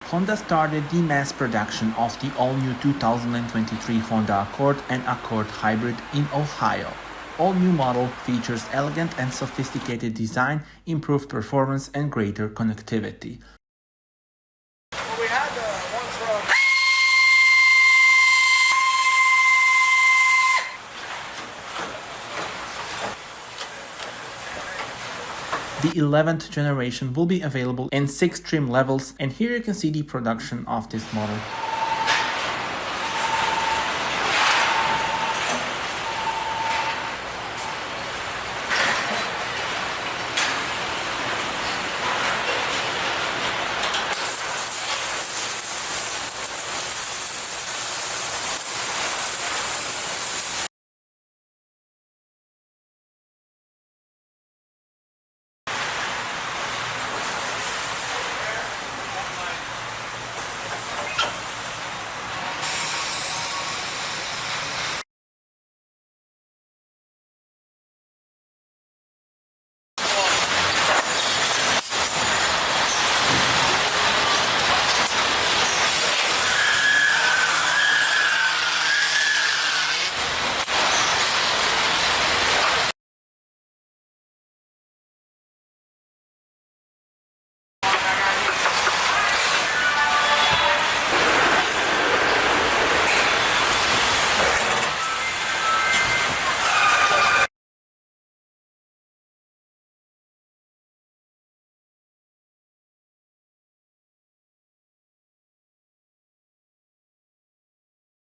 Honda started the mass production of the all-new 2023 Honda Accord and Accord Hybrid in Ohio. All-new model features elegant and sophisticated design, improved performance, and greater connectivity. Well, we had the one from... The 11th generation will be available in 6 trim levels, and here you can see the production of this model.